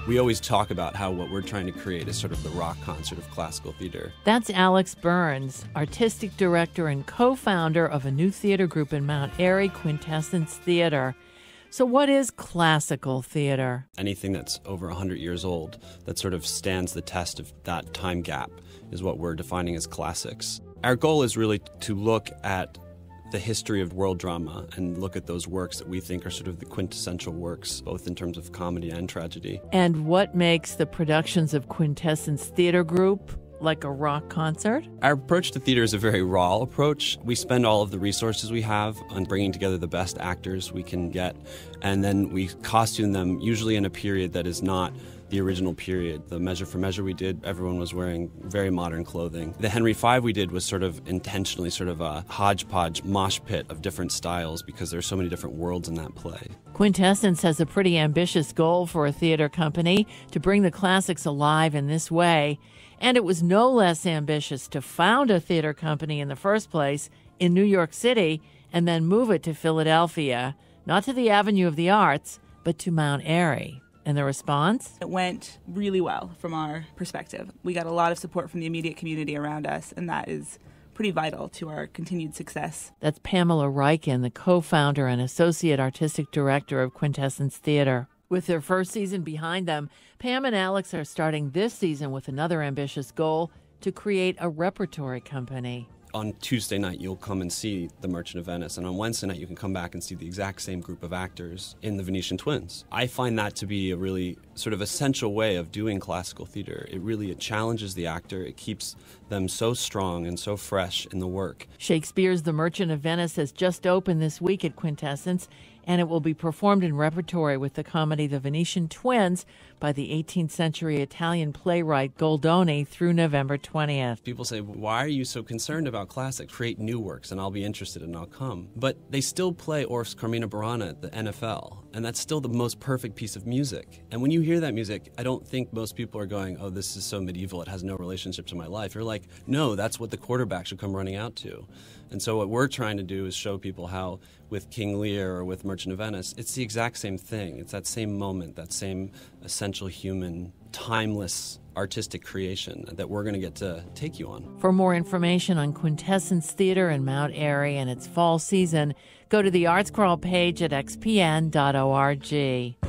We always talk about how what we're trying to create is sort of the rock concert of classical theater. That's Alex Burns, artistic director and co-founder of a new theater group in Mount Airy, Quintessence Theatre. So what is classical theater? Anything that's over 100 years old that sort of stands the test of that time gap is what we're defining as classics. Our goal is really to look at the history of world drama and look at those works that we think are sort of the quintessential works, both in terms of comedy and tragedy. And what makes the productions of Quintessence Theatre Group like a rock concert? Our approach to theater is a very raw approach. We spend all of the resources we have on bringing together the best actors we can get, and then we costume them usually in a period that is not the original period. The Measure for Measure we did, everyone was wearing very modern clothing. The Henry V we did was sort of intentionally sort of a hodgepodge mosh pit of different styles because there's so many different worlds in that play. Quintessence has a pretty ambitious goal for a theater company to bring the classics alive in this way, and it was no less ambitious to found a theater company in the first place in New York City and then move it to Philadelphia, not to the Avenue of the Arts, but to Mount Airy. And the response? It went really well from our perspective. We got a lot of support from the immediate community around us, and that is pretty vital to our continued success. That's Pamela Reichen, the co-founder and associate artistic director of Quintessence Theatre. With their first season behind them, Pam and Alex are starting this season with another ambitious goal to create a repertory company. On Tuesday night, you'll come and see The Merchant of Venice, and on Wednesday night, you can come back and see the exact same group of actors in The Venetian Twins. I find that to be a really sort of essential way of doing classical theater. It challenges the actor. It keeps them so strong and so fresh in the work. Shakespeare's The Merchant of Venice has just opened this week at Quintessence, and it will be performed in repertory with the comedy The Venetian Twins by the 18th century Italian playwright Goldoni through November 20th. People say, why are you so concerned about classics? Create new works and I'll be interested and I'll come. But they still play Orff's Carmina Burana at the NFL, and that's still the most perfect piece of music. And when you hear that music, I don't think most people are going, oh, this is so medieval, it has no relationship to my life. You're like, no, that's what the quarterback should come running out to. And so what we're trying to do is show people how with King Lear or with Merchant of Venice, it's the exact same thing. It's that same moment, that same essential human, timeless artistic creation that we're going to get to take you on. For more information on Quintessence Theatre in Mount Airy and its fall season, go to the Arts Crawl page at xpn.org.